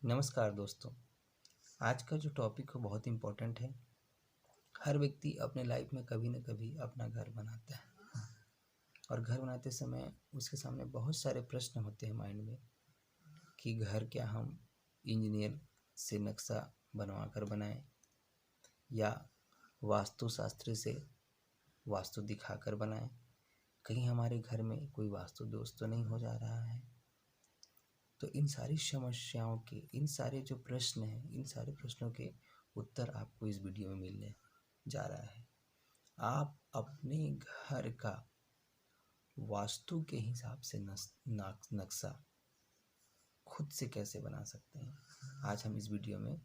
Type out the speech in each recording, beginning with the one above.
नमस्कार दोस्तों। आज का जो टॉपिक है बहुत इम्पोर्टेंट है। हर व्यक्ति अपने लाइफ में कभी न कभी अपना घर बनाता है और घर बनाते समय उसके सामने बहुत सारे प्रश्न होते हैं माइंड में कि घर क्या हम इंजीनियर से नक्शा बनवा कर बनाएं या वास्तुशास्त्री से वास्तु दिखा कर बनाएं। कहीं हमारे घर में कोई वास्तु दोष तो नहीं हो जा रहा है। तो इन सारी समस्याओं के, इन सारे जो प्रश्न हैं, इन सारे प्रश्नों के उत्तर आपको इस वीडियो में मिलने जा रहा है। आप अपने घर का वास्तु के हिसाब से नक्शा खुद से कैसे बना सकते हैं, आज हम इस वीडियो में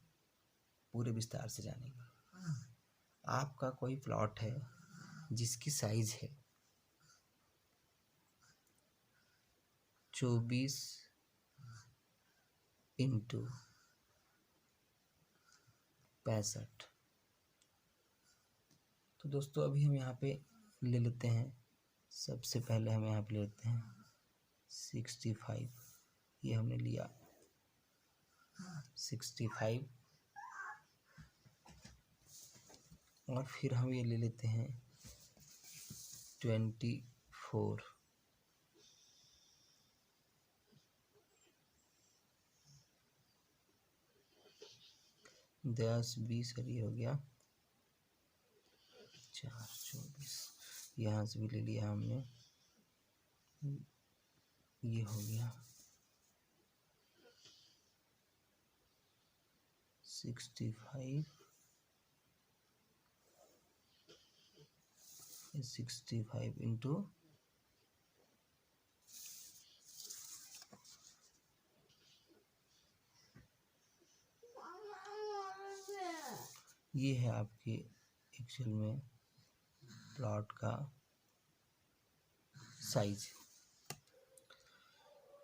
पूरे विस्तार से जानेंगे। आपका कोई प्लॉट है जिसकी साइज है 24 इंटू 65। तो दोस्तों अभी हम यहाँ पे ले लेते हैं, सबसे पहले हम यहाँ पे ले लेते हैं 65। ये हमने लिया 65 और फिर हम ये ले लेते हैं 24। 10 20 और ये हो गया 4 24। यहाँ से भी ले लिया हमने, ये हो गया 65 इंटू ये है आपके एक्चुअल में प्लॉट का साइज,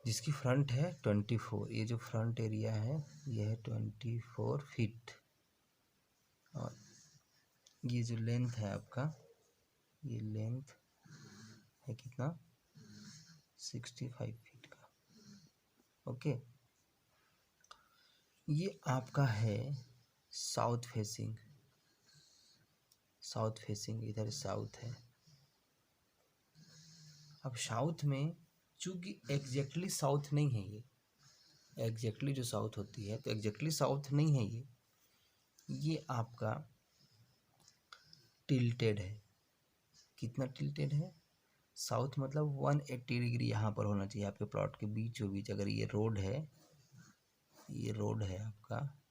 जिसकी फ्रंट है 24। ये जो फ्रंट एरिया है ये है 24 फीट और ये जो लेंथ है आपका, ये लेंथ है कितना 65 फीट का। ओके, ये आपका है साउथ फेसिंग। इधर साउथ है। अब साउथ में चूंकि एग्जैक्टली साउथ नहीं है, ये एग्जैक्टली जो साउथ होती है तो एग्जैक्टली साउथ नहीं है, ये आपका टिल्टेड है। कितना टिल्टेड है? साउथ मतलब 180 डिग्री यहाँ पर होना चाहिए आपके प्लॉट के बीचों बीच। अगर ये रोड है, ये रोड है आपका,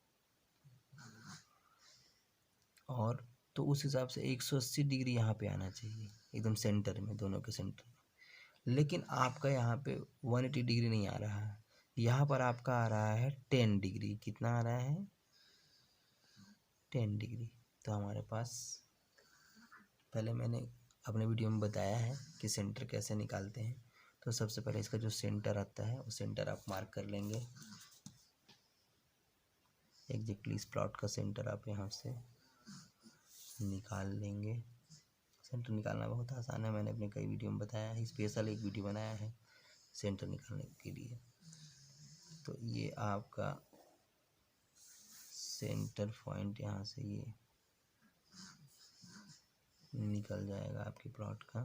और तो उस हिसाब से 180 डिग्री यहाँ पे आना चाहिए, एकदम सेंटर में, दोनों के सेंटर में। लेकिन आपका यहाँ पे 180 डिग्री नहीं आ रहा है, यहाँ पर आपका आ रहा है 10 डिग्री। कितना आ रहा है? 10 डिग्री। तो हमारे पास, पहले मैंने अपने वीडियो में बताया है कि सेंटर कैसे निकालते हैं। तो सबसे पहले इसका जो सेंटर आता है वो सेंटर आप मार्क कर लेंगे। एग्जैक्टली इस प्लॉट का सेंटर आप यहाँ से निकाल लेंगे। सेंटर निकालना बहुत आसान है, मैंने अपने कई वीडियो में बताया है, स्पेशल एक वीडियो बनाया है सेंटर निकालने के लिए। तो ये आपका सेंटर पॉइंट यहाँ से ये निकल जाएगा आपके प्लॉट का।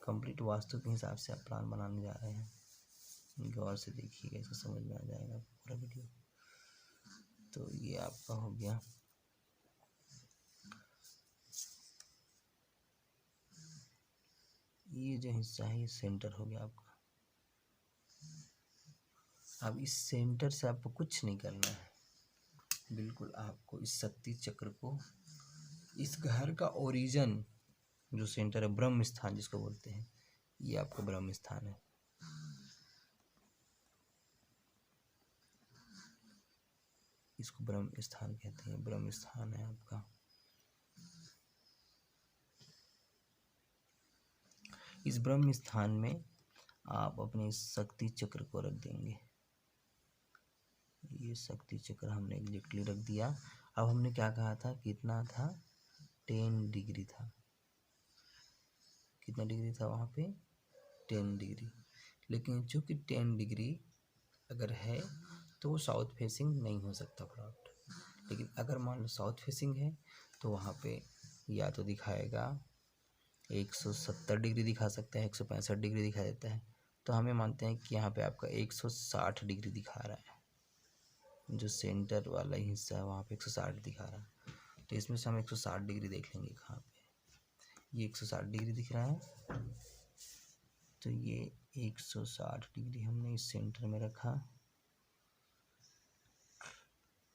कंप्लीट वास्तु के हिसाब से आप प्लान बनाने जा रहे हैं, गौर से देखिएगा, इसको समझ में आ जाएगा पूरा वीडियो। तो ये आपका हो गया। ये जो हिस्सा है ये सेंटर हो गया आपका। अब इस सेंटर से आपको कुछ नहीं करना है, बिल्कुल आपको इस शक्ति चक्र को, इस घर का ओरिजिन जो सेंटर है, ब्रह्म स्थान जिसको बोलते हैं, ये आपका ब्रह्म स्थान है। इसको ब्रह्म स्थान कहते हैं, ब्रह्म स्थान है आपका। इस ब्रह्म स्थान में आप अपने शक्ति चक्र को रख देंगे। ये शक्ति चक्र हमने एग्जैक्टली रख दिया। अब हमने क्या कहा था, कितना था? 10 डिग्री था। कितना डिग्री था वहाँ पे? 10 डिग्री। लेकिन चूँकि 10 डिग्री अगर है तो वो साउथ फेसिंग नहीं हो सकता प्लॉट। लेकिन अगर मान लो साउथ फेसिंग है तो वहाँ पे या तो दिखाएगा 170 डिग्री दिखा सकता है, 165 डिग्री दिखा देता है। तो हमें मानते हैं कि यहाँ पे आपका 160 डिग्री दिखा रहा है, जो सेंटर वाला हिस्सा है वहाँ पे 160 दिखा रहा है। तो इसमें से हम 160 डिग्री देख लेंगे कहाँ पे। ये 160 डिग्री दिख रहा है, तो ये 160 डिग्री हमने इस सेंटर में रखा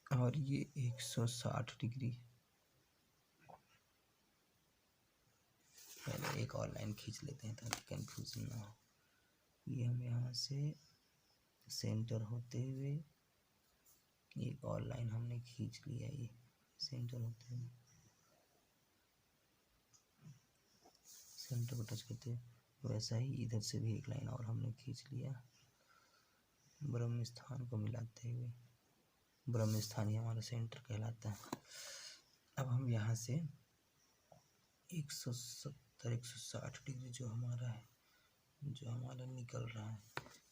और ये 160 डिग्री। पहले एक और लाइन खींच लेते हैं ताकि कंफ्यूजन ना हो। ये हम यहाँ से सेंटर होते हुए एक और लाइन हमने खींच लिया, ये सेंटर होते हुए सेंटर को टच करते हुए। वैसा ही इधर से भी एक लाइन और हमने खींच लिया, ब्रह्म स्थान को मिलाते हुए। ब्रह्म स्थान ही हमारा सेंटर कहलाता है। अब हम यहाँ से 170 160 डिग्री जो हमारा है, जो हमारा निकल रहा है,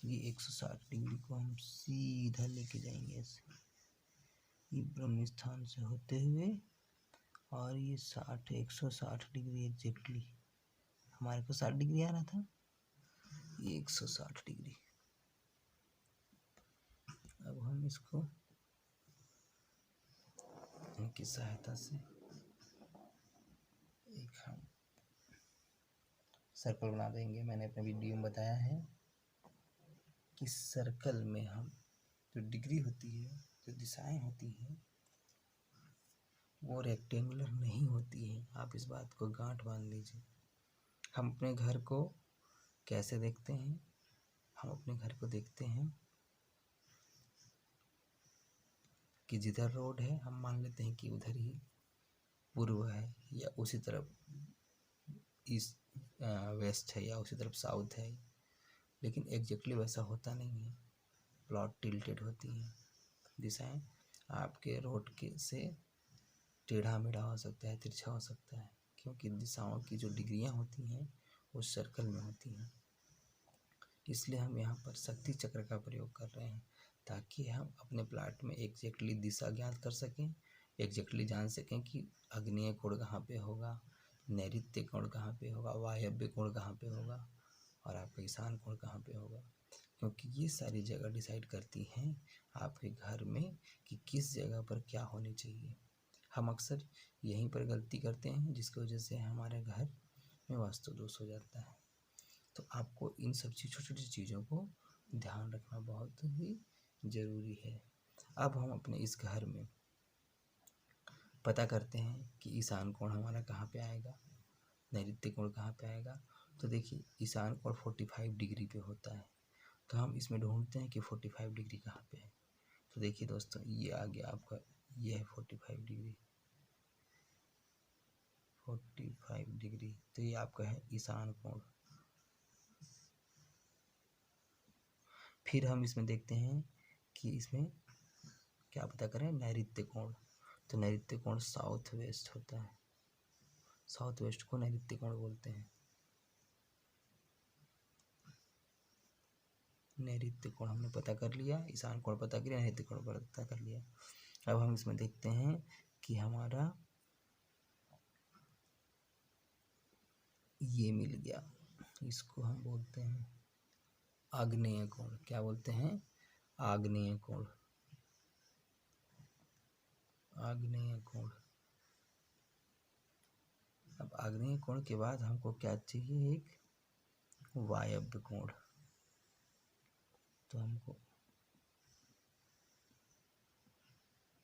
ये 160 डिग्री को हम सीधा लेके जाएंगे ऐसे, ये ब्रह्म स्थान से होते हुए। और ये 160 डिग्री एग्जैक्टली हमारे को 60 डिग्री आ रहा था, ये 160 डिग्री। अब हम इसको इनकी सहायता से एक हम सर्कल बना देंगे। मैंने अपने वीडियो में बताया है कि सर्कल में हम जो डिग्री होती है, जो दिशाएं होती हैं, वो रेक्टेंगुलर नहीं होती है। आप इस बात को गांठ बांध लीजिए। हम अपने घर को कैसे देखते हैं? हम अपने घर को देखते हैं कि जिधर रोड है हम मान लेते हैं कि उधर ही पूर्व है, या उसी तरफ ईस्ट वेस्ट है, या उसी तरफ साउथ है। लेकिन एग्जैक्टली वैसा होता नहीं है, प्लॉट टिल्टेड होती हैं दिशाएं। आपके रोड के से टेढ़ा मेढ़ा हो सकता है, तिरछा हो सकता है, क्योंकि दिशाओं की जो डिग्रियां होती हैं वो सर्कल में होती हैं। इसलिए हम यहाँ पर शक्ति चक्र का प्रयोग कर रहे हैं ताकि हम अपने प्लाट में एग्जैक्टली दिशा ज्ञात कर सकें, एग्जैक्टली जान सकें कि आग्नेय कोण कहाँ पे होगा, नैऋत्य कोण कहाँ पे होगा, वायव्य कोण कहाँ पे होगा, और आपका ईशान कोण कहाँ पे होगा। क्योंकि ये सारी जगह डिसाइड करती हैं आपके घर में कि किस जगह पर क्या होनी चाहिए। हम अक्सर यहीं पर गलती करते हैं, जिसकी वजह से हमारे घर में वास्तु दोष हो जाता है। तो आपको इन सब छोटी छोटी चीज़ों को ध्यान रखना बहुत ही ज़रूरी है। अब हम अपने इस घर में पता करते हैं कि ईशान कोण हमारा कहाँ पे आएगा, नैऋत्य कोण कहाँ पे आएगा। तो देखिए ईशान कोण 45 डिग्री पे होता है, तो हम इसमें ढूंढते हैं कि 45 डिग्री कहाँ पे है। तो देखिए दोस्तों, ये आ गया आपका, ये है 45 डिग्री, 45 डिग्री। तो ये आपका है ईशान कोण। फिर हम इसमें देखते हैं कि इसमें क्या पता करें, नैऋत्य कोण। तो नैऋत्य कोण साउथ वेस्ट होता है, साउथ वेस्ट को नैऋत्य कोण बोलते हैं। नैऋत्य कोण हमने पता कर लिया, ईशान कोण पता कर लिया, नैऋत्य कोण पता कर लिया। अब हम इसमें देखते हैं कि हमारा ये मिल गया, इसको हम बोलते हैं आग्नेय कोण। क्या बोलते हैं? आग्नेय कोण, आग्नेय कोण। अब आग्नेय कोण के बाद हमको क्या चाहिए? एक वायव्य कोण। तो हमको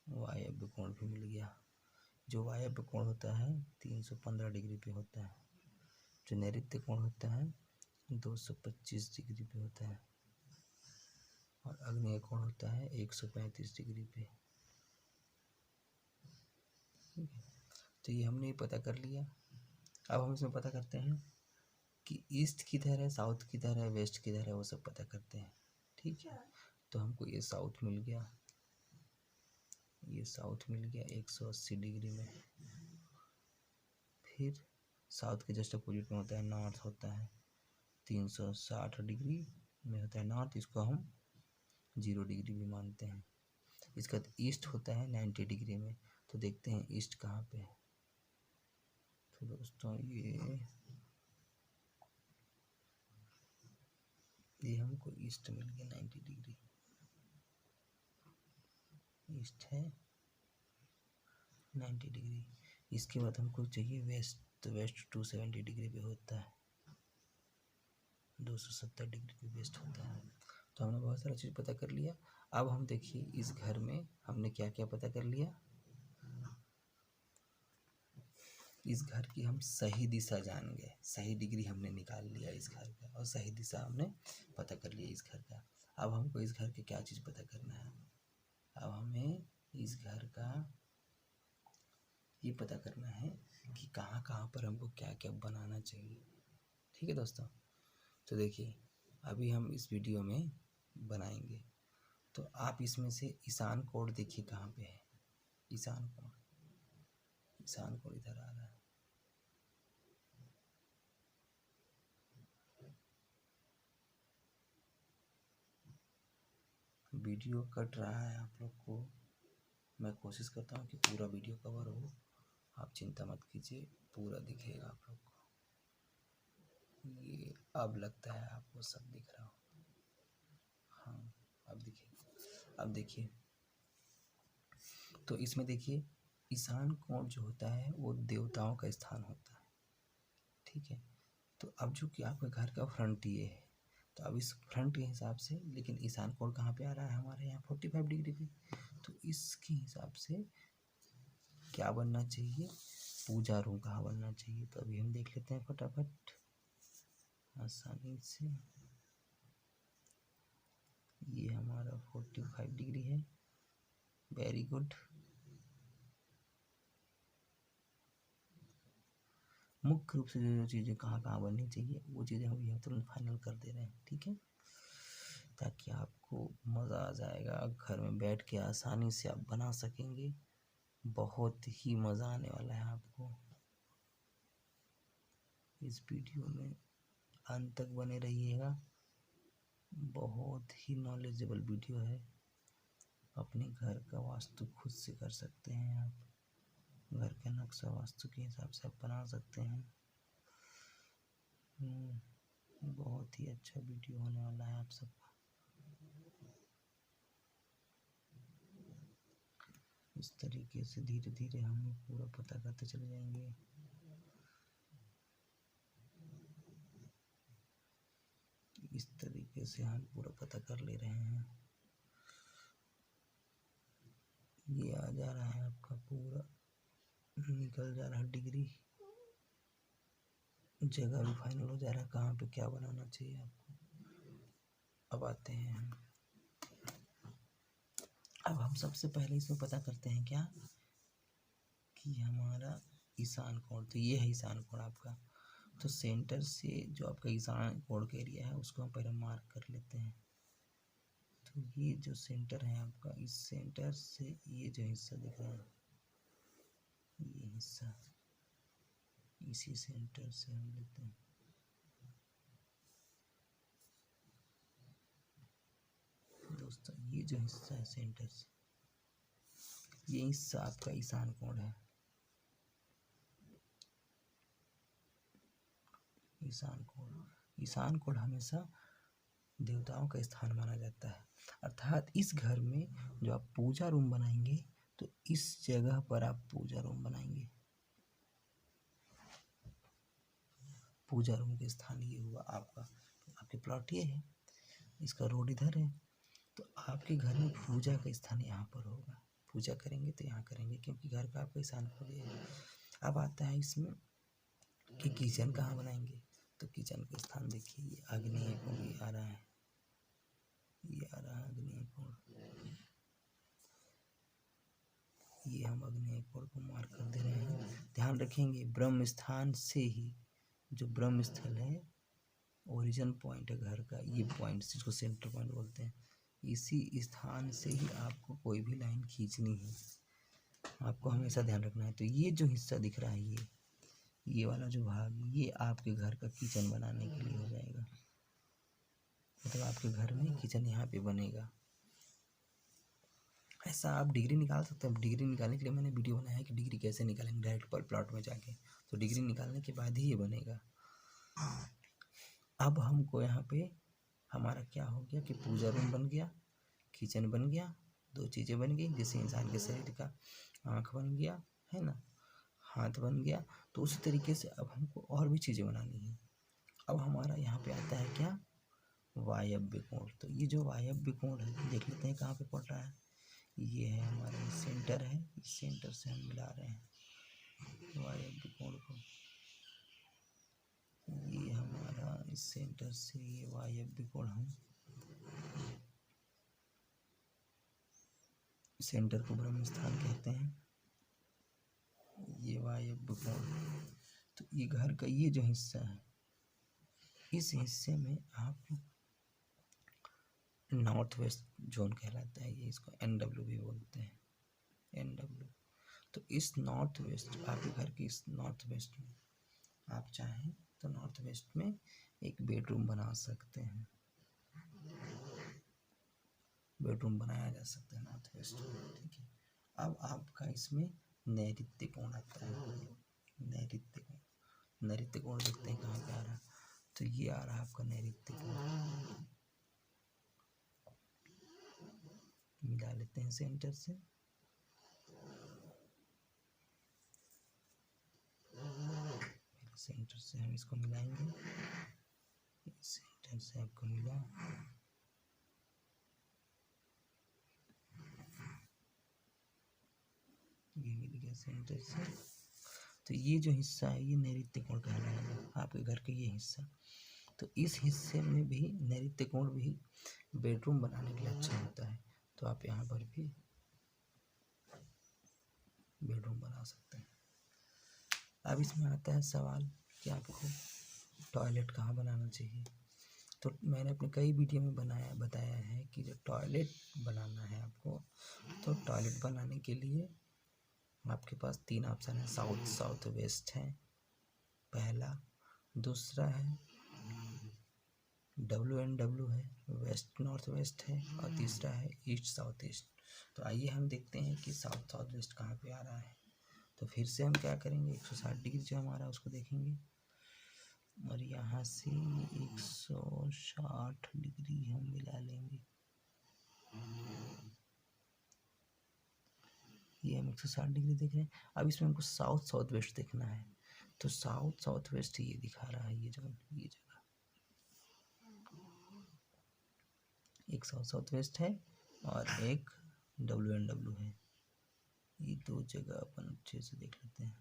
वायव्य कोण भी मिल गया। जो वायव्य कोण होता है 315 डिग्री पे होता है। जो नैऋत्य कोण होता है 225 डिग्री पे होता है, और आग्नेय कोण होता है 135 डिग्री पे। ठीक है, तो ये हमने पता कर लिया। अब हम इसमें पता करते हैं कि ईस्ट किधर है, साउथ किधर है, वेस्ट किधर है, वो सब पता करते हैं। ठीक है, तो हमको ये साउथ मिल गया, ये साउथ मिल गया 180 डिग्री में। फिर साउथ के जस्ट अपोजिट में होता है नॉर्थ, होता है 360 डिग्री में होता है नॉर्थ। इसको हम 0 डिग्री भी मानते हैं। इसका ईस्ट होता है 90 डिग्री में। तो देखते हैं ईस्ट कहाँ पे है। तो दोस्तों ये हमको ईस्ट मिल गया 90 डिग्री, ईस्ट है 90 डिग्री। इसके बाद हमको चाहिए वेस्ट, तो वेस्ट 270 डिग्री पे होता है, 270 डिग्री पे वेस्ट होता है। तो हमने बहुत सारा चीज़ पता कर लिया। अब हम देखिए इस घर में हमने क्या क्या पता कर लिया। इस घर की हम सही दिशा जान गए, सही डिग्री हमने निकाल लिया इस घर का, और सही दिशा हमने पता कर लिया इस घर का। अब हमको इस घर के क्या चीज़ पता करना है, अब हमें इस घर का ये पता करना है कि कहाँ कहाँ पर हमको क्या क्या बनाना चाहिए। ठीक है दोस्तों, तो देखिए अभी हम इस वीडियो में बनाएंगे। तो आप इसमें से ईशान कोण देखिए कहाँ पे है। ईशान कोण, ईशान कोण इधर आ रहा है। वीडियो कट रहा है आप लोग को, मैं कोशिश करता हूँ कि पूरा वीडियो कवर हो, आप चिंता मत कीजिए, पूरा दिखेगा आप लोग को। ये अब लगता है आपको सब दिख रहा हो। हाँ अब देखिए तो इसमें देखिए ईशान कोण जो होता है वो देवताओं का स्थान होता है। ठीक है, तो अब जो कि आपका घर का फ्रंट ये है, तो अब इस फ्रंट के हिसाब से, लेकिन ईशान कोण कहाँ पे आ रहा है हमारे यहाँ 45 डिग्री पे। तो इसके हिसाब से क्या बनना चाहिए, पूजा रूम कहाँ बनना चाहिए। तो अभी हम देख लेते हैं फटाफट आसानी से। ये हमारा 45 डिग्री है, वेरी गुड। मुख्य रूप से जो चीज़ें कहाँ कहाँ बननी चाहिए वो चीज़ें हम यहाँ तुरंत फाइनल कर दे रहे हैं। ठीक है, ताकि आपको मज़ा आ जाएगा, घर में बैठ के आसानी से आप बना सकेंगे, बहुत ही मज़ा आने वाला है आपको। इस वीडियो में अंत तक बने रहिएगा, बहुत ही नॉलेजेबल वीडियो है। अपने घर का वास्तु खुद से कर सकते हैं आप, घर का नक्शा वास्तु के हिसाब से आप बना सकते हैं। बहुत ही अच्छा वीडियो होने वाला है आप सबका। इस तरीके से धीरे धीरे हम पूरा पता करते चले जाएंगे। इस तरीके से हम पूरा पता कर ले रहे हैं। ये आ जा रहा है आपका, पूरा निकल जा रहा है डिग्री, जगह भी फाइनल हो जा रहा है कहाँ पे क्या बनाना चाहिए आपको। अब आते हैं हम, अब हम सबसे पहले इसमें पता करते हैं क्या कि हमारा ईशान कोण, तो ये है ईशान कोण आपका। तो सेंटर से जो आपका ईशान कोण का एरिया है उसको हम पहले मार्क कर लेते हैं। तो ये जो सेंटर है आपका, इस सेंटर से ये जो हिस्सा दिख रहा है, ये हिस्सा इसी सेंटर से हम लेते हैं। दोस्तों ये जो हिस्सा है सेंटर से, ये हिस्सा आपका ईशान कोण है। ईशान कोण, ईशान कोण हमेशा देवताओं का स्थान माना जाता है। अर्थात इस घर में जो आप पूजा रूम बनाएंगे तो इस जगह पर आप पूजा रूम बनाएंगे। पूजा रूम के स्थान ये हुआ आपका, आपके प्लॉट ये है, इसका रोड इधर है, तो आपके घर में पूजा का स्थान यहाँ पर होगा। पूजा करेंगे तो यहाँ करेंगे क्योंकि घर का आपका ईशान कोण है। अब आता है इसमें कि किचन कहाँ बनाएंगे। तो किचन का स्थान देखिए, ये आग्नेय कोण आ रहा है, ये आ रहा है आग्नेय कोण, ये हम आग्नेय कोण को मार्क कर दे रहे हैं। ध्यान रखेंगे ब्रह्म स्थान से ही, जो ब्रह्म स्थल है, ओरिजिन पॉइंट है घर का, ये पॉइंट जिसको सेंटर पॉइंट बोलते हैं, इसी स्थान से ही आपको कोई भी लाइन खींचनी है, आपको हमेशा ध्यान रखना है। तो ये जो हिस्सा दिख रहा है, ये वाला जो भाग, ये आपके घर का किचन बनाने के लिए हो जाएगा। मतलब आपके घर में किचन यहाँ पे बनेगा। ऐसा आप डिग्री निकाल सकते हैं। डिग्री निकालने के लिए मैंने वीडियो बनाया है कि डिग्री कैसे निकालेंगे डायरेक्ट पर प्लॉट में जाके, तो डिग्री निकालने के बाद ही ये बनेगा। अब हमको यहाँ पे हमारा क्या हो गया कि पूजा रूम बन गया, किचन बन गया, दो चीज़ें बन गई। जैसे इंसान के शरीर का आँख बन गया है ना, हाथ बन गया, तो उसी तरीके से अब हमको और भी चीज़ें बनानी है। अब हमारा यहाँ पे आता है क्या, वायव्य कोण। तो ये जो वायव्य कोण है देख लेते हैं कहाँ पे पड़ रहा है। ये है हमारा सेंटर है, इस सेंटर से हम मिला रहे हैं वायव्य कोण को। ये हमारा इस सेंटर से ये वायव्य कोण हम सेंटर को ब्रह्म स्थान कहते हैं। ये वायव्य कोण। तो ये घर का ये जो हिस्सा है, इस हिस्से में आप नॉर्थ वेस्ट जोन कहलाता है, ये इसको NW भी बोलते हैं, NW। तो इस नॉर्थ वेस्ट, आपके घर के इस नॉर्थ वेस्ट में आप चाहें तो नॉर्थ वेस्ट में एक बेडरूम बना सकते हैं, बेडरूम बनाया जा सकता है नॉर्थ वेस्ट में, ठीक है। अब आपका इसमें नैऋत्य कोण आता है, नैऋत्य कोण। नैऋत्य कोण देखते हैं कहाँ पे आ रहा है, तो ये आ रहा है आपका नैऋत्य कोण। मिला लेते हैं सेंटर से। सेंटर से हम इसको मिलाएंगे, सेंटर से आपको मिला, ये मिल गया सेंटर से। तो ये जो हिस्सा है ये नैऋत्य कोण कहलाएगा, आपके घर का ये हिस्सा। तो इस हिस्से में भी नैऋत्य कोण भी बेडरूम बनाने के लिए अच्छा होता है, तो आप यहाँ पर भी बेडरूम बना सकते हैं। अब इसमें आता है सवाल कि आपको टॉयलेट कहाँ बनाना चाहिए। तो मैंने अपने कई वीडियो में बताया है कि जब टॉयलेट बनाना है आपको, तो टॉयलेट बनाने के लिए आपके पास 3 ऑप्शन है। साउथ, साउथ वेस्ट है पहला, दूसरा है WNW है, वेस्ट नॉर्थ वेस्ट है, और तीसरा है ईस्ट साउथ ईस्ट। तो आइए हम देखते हैं कि साउथ साउथ वेस्ट कहाँ पे आ रहा है। तो फिर से हम क्या करेंगे, 160 डिग्री जो हमारा उसको देखेंगे, और यहाँ से 160 डिग्री हम मिला लेंगे। ये हम 160 डिग्री देख रहे हैं। अब इसमें हमको साउथ साउथ वेस्ट देखना है, तो साउथ साउथ वेस्ट ये दिखा रहा है, ये जगह एक साउथ साउथ वेस्ट है और एक WNW है। ये दो जगह अपन अच्छे से देख लेते हैं,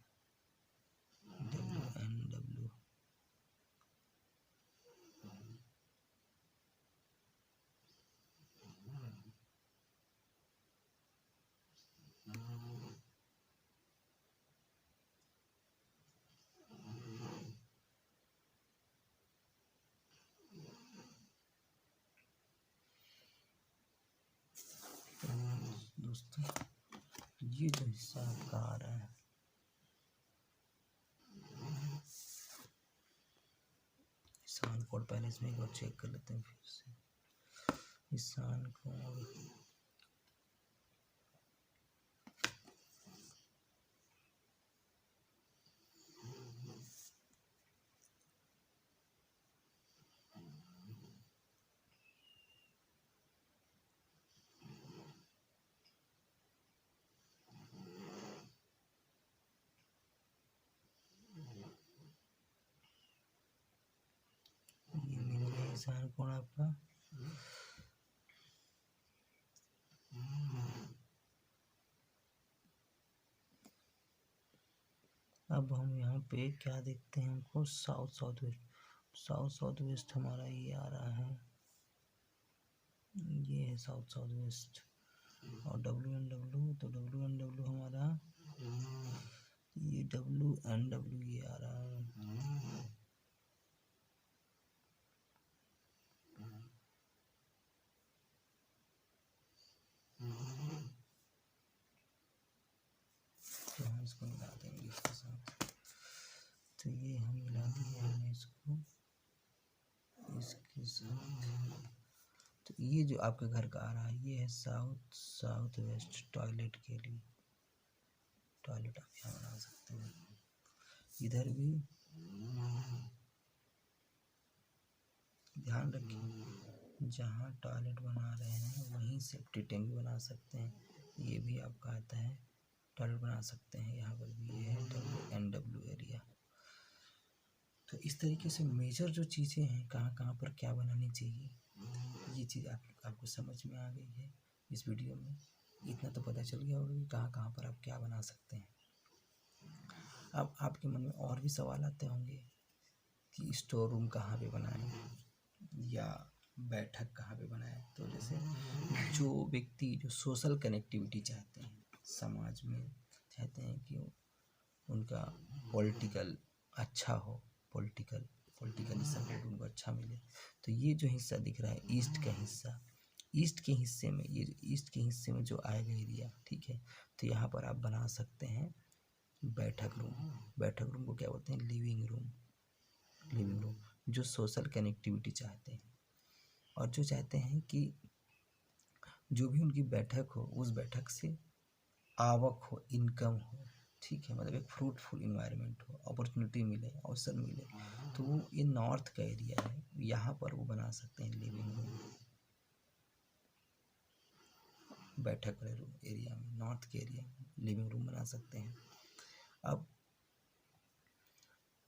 WNW। दोस्तों ये जो हिस्सा आपका आ रहा है, ईशान कोड, पहले इसमें एक बार चेक कर लेते हैं फिर से। ईशान कोड, ईशान कोण आपका। अब हम यहाँ पे क्या देखते हैं, हमको south south west, south south west हमारा ये आ रहा है, ये है साउथ साउथ वेस्ट। और WNW, तो WNW हमारा ये WNW ये आ रहा है। तो हम इसको मिला देंगे इसके साथ। तो ये हम मिला दिए हमने इसको इसके साथ। तो तो ये जो आपके घर का आ रहा है ये है साउथ वेस्ट टॉयलेट के लिए। टॉयलेट आप यहाँ बना सकते हैं। इधर भी ध्यान रखिए, जहाँ टॉयलेट बना रहे हैं वहीं सेफ्टी टैंक बना सकते हैं। ये भी आपका आता है, टॉयलेट बना सकते हैं। यहाँ पर भी ये है WNW एरिया। तो इस तरीके से मेजर जो चीज़ें हैं, कहाँ कहाँ पर क्या बनानी चाहिए, ये चीज़ आपको समझ में आ गई है। इस वीडियो में इतना तो पता चल गया होगा कि कहाँ कहाँ पर आप क्या बना सकते हैं। अब आपके मन में और भी सवाल आते होंगे कि स्टोर रूम कहाँ पे बनाएं या बैठक कहाँ पे बनाएं। तो जैसे जो व्यक्ति जो सोशल कनेक्टिविटी चाहते हैं, समाज में चाहते हैं कि उनका पॉलिटिकल अच्छा हो, पॉलिटिकली सपोर्ट उनको अच्छा मिले, तो ये जो हिस्सा दिख रहा है ईस्ट का हिस्सा, ईस्ट के हिस्से में, ये ईस्ट के हिस्से में जो आएगा एरिया, ठीक है, तो यहाँ पर आप बना सकते हैं बैठक रूम। बैठक रूम को क्या बोलते हैं? Living room. लिविंग रूम जो सोशल कनेक्टिविटी चाहते हैं और जो चाहते हैं कि जो भी उनकी बैठक हो उस बैठक से आवक हो, इनकम हो, ठीक है, मतलब एक फ्रूटफुल इन्वायरमेंट हो, अपॉर्चुनिटी मिले, अवसर मिले, तो वो ये नॉर्थ का एरिया है, यहाँ पर वो बना सकते हैं लिविंग रूम। बैठक वाले रूम एरिया में, नॉर्थ के एरिया में लिविंग रूम बना सकते हैं। अब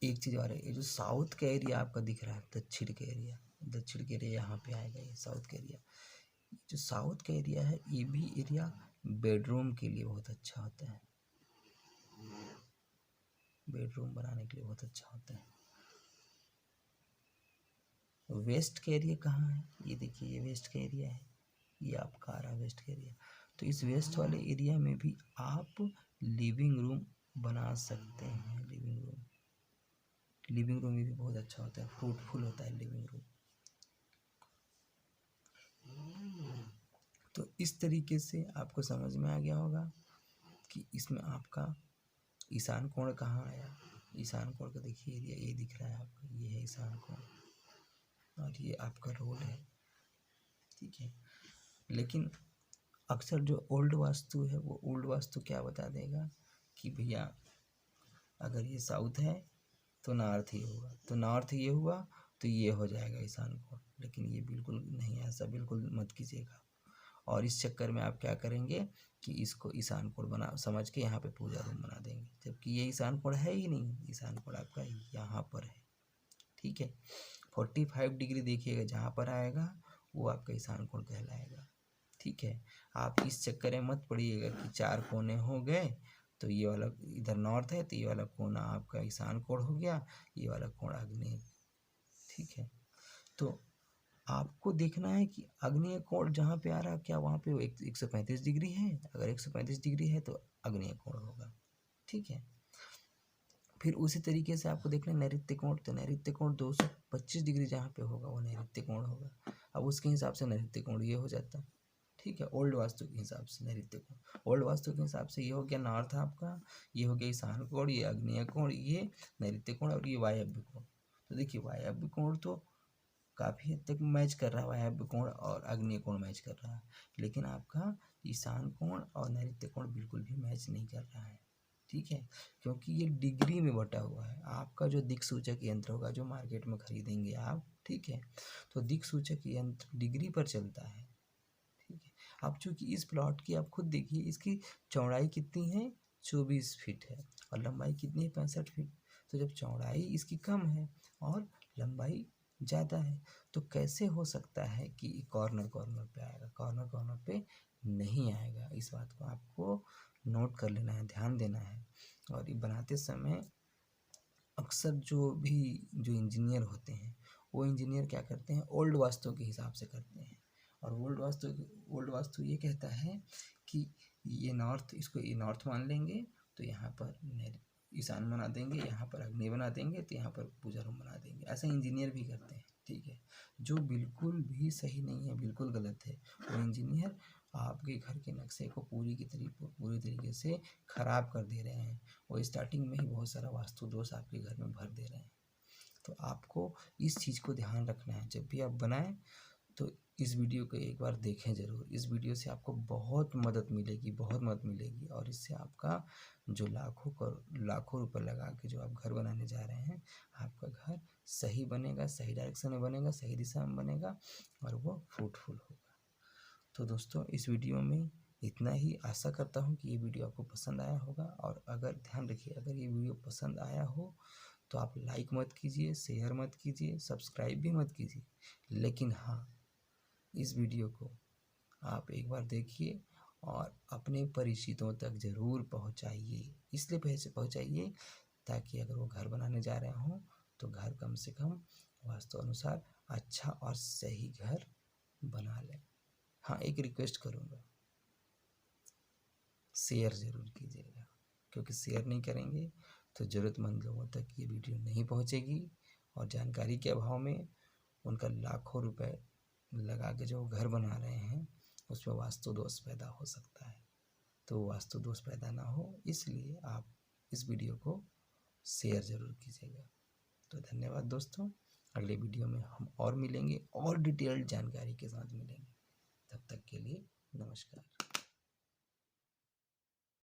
एक चीज़ और है, ये जो साउथ का एरिया आपका दिख रहा है, दक्षिण का एरिया, दक्षिण के एरिया यहाँ पे आएगा, ये साउथ का एरिया। जो साउथ का एरिया है ये भी एरिया बेडरूम के लिए बहुत अच्छा होता है, बेडरूम बनाने के लिए बहुत अच्छा होता है। वेस्ट का एरिया कहाँ है? ये देखिए, ये वेस्ट का एरिया है, ये आपका आ रहा है वेस्ट का एरिया। तो इस वेस्ट वाले एरिया में भी आप लिविंग रूम बना सकते हैं। लिविंग रूम में भी बहुत अच्छा होता है, फ्रूटफुल होता है लिविंग रूम। तो इस तरीके से आपको समझ में आ गया होगा कि इसमें आपका ईशान कोण कहाँ आया। ईशान कोण का देखिए एरिया ये दिख रहा है आपका, ये है ईशान कोण और ये आपका रोड है, ठीक है। लेकिन अक्सर जो ओल्ड वास्तु है वो ओल्ड वास्तु क्या बता देगा कि भैया अगर ये साउथ है तो नॉर्थ ही होगा, तो नॉर्थ ये हुआ तो ये हो जाएगा ईशान कोण। लेकिन ये बिल्कुल नहीं, ऐसा बिल्कुल मत कीजिएगा। और इस चक्कर में आप क्या करेंगे कि इसको ईशान कोण बना समझ के यहाँ पे पूजा रूम बना देंगे, जबकि ये ईशान कोण है ही नहीं। ईशान कोण आपका यहाँ पर है, ठीक है। 45 डिग्री देखिएगा, जहाँ पर आएगा वो आपका ईशान कोण कहलाएगा, ठीक है। आप इस चक्कर में मत पड़िएगा कि 4 कोने हो गए तो ये वाला इधर नॉर्थ है तो ये वाला कोना आपका ईशान कोण हो गया, ये वाला कोण आग्नेय, ठीक है। तो आपको देखना है कि आग्नेय कोण जहाँ पे आ रहा है क्या वहाँ पे 135 डिग्री है। अगर 135 डिग्री है तो आग्नेय कोण होगा, ठीक है। फिर उसी तरीके से आपको देखना है नैऋत्य कोण, तो नैऋत्य कोण 225 डिग्री जहाँ पे होगा वो नैऋत्य कोण होगा। अब उसके हिसाब से नैऋत्य कोण ये हो जाता है, ठीक है। ओल्ड वास्तु के हिसाब से नैऋत्य कोण, ओल्ड वास्तु के हिसाब से ये हो गया नॉर्थ आपका, ये हो गया ईशान कोण, ये आग्नेय कोण, ये नैऋत्य कोण और ये वायव्य कोण। तो देखिए वायव्य कोण तो काफ़ी हद तक मैच कर रहा है, वायव्य कोण और आग्नेय कोण मैच कर रहा है, लेकिन आपका ईशान कोण और नैऋत्य कोण बिल्कुल भी मैच नहीं कर रहा है, ठीक है। क्योंकि ये डिग्री में बटा हुआ है। आपका जो दिक्सूचक यंत्र होगा जो मार्केट में खरीदेंगे आप, ठीक है, तो दिक्सूचक यंत्र डिग्री पर चलता है, ठीक है। अब चूंकि इस प्लॉट की आप खुद देखिए, इसकी चौड़ाई कितनी है? 24 फीट है और लंबाई कितनी है? 65 फीट। तो जब चौड़ाई इसकी कम है और लंबाई ज़्यादा है तो कैसे हो सकता है कि कॉर्नर कॉर्नर पे आएगा? कॉर्नर कॉर्नर पे नहीं आएगा। इस बात को आपको नोट कर लेना है, ध्यान देना है। और ये बनाते समय अक्सर जो इंजीनियर होते हैं वो इंजीनियर क्या करते हैं, ओल्ड वास्तु के हिसाब से करते हैं। और ओल्ड वास्तु ये कहता है कि ये नॉर्थ, इसको ये नॉर्थ मान लेंगे तो यहाँ पर ईशान बना देंगे, यहाँ पर अग्नि बना देंगे, तो यहाँ पर पूजा रूम बना देंगे। ऐसा इंजीनियर भी करते हैं, ठीक है, जो बिल्कुल भी सही नहीं है, बिल्कुल गलत है। वो इंजीनियर आपके घर के नक्शे को पूरी तरीके से ख़राब कर दे रहे हैं। वो स्टार्टिंग में ही बहुत सारा वास्तु दोष आपके घर में भर दे रहे हैं। तो आपको इस चीज़ को ध्यान रखना है, जब भी आप बनाएं तो इस वीडियो को एक बार देखें ज़रूर। इस वीडियो से आपको बहुत मदद मिलेगी, बहुत मदद मिलेगी, और इससे आपका जो लाखों रुपए लगा के जो आप घर बनाने जा रहे हैं, आपका घर सही बनेगा, सही डायरेक्शन में बनेगा, सही दिशा में बनेगा, और वो फ्रूटफुल होगा। तो दोस्तों, इस वीडियो में इतना ही। आशा करता हूँ कि ये वीडियो आपको पसंद आया होगा। और अगर ध्यान रखिए, अगर ये वीडियो पसंद आया हो तो आप लाइक मत कीजिए, शेयर मत कीजिए, सब्सक्राइब भी मत कीजिए, लेकिन हाँ, इस वीडियो को आप एक बार देखिए और अपने परिचितों तक ज़रूर पहुंचाइए। इसलिए पहुंचाइए ताकि अगर वो घर बनाने जा रहे हों तो घर कम से कम वास्तु अनुसार अच्छा और सही घर बना लें। हाँ, एक रिक्वेस्ट करूँगा, शेयर ज़रूर कीजिएगा, क्योंकि शेयर नहीं करेंगे तो ज़रूरतमंद लोगों तक ये वीडियो नहीं पहुंचेगी, और जानकारी के अभाव में उनका लाखों रुपए लगा के जो घर बना रहे हैं उसमें वास्तु दोष पैदा हो सकता है। तो वास्तु दोष पैदा ना हो, इसलिए आप इस वीडियो को शेयर ज़रूर कीजिएगा। तो धन्यवाद दोस्तों। अगले वीडियो में हम और मिलेंगे, और डिटेल्ड जानकारी के साथ मिलेंगे। तब तक के लिए नमस्कार।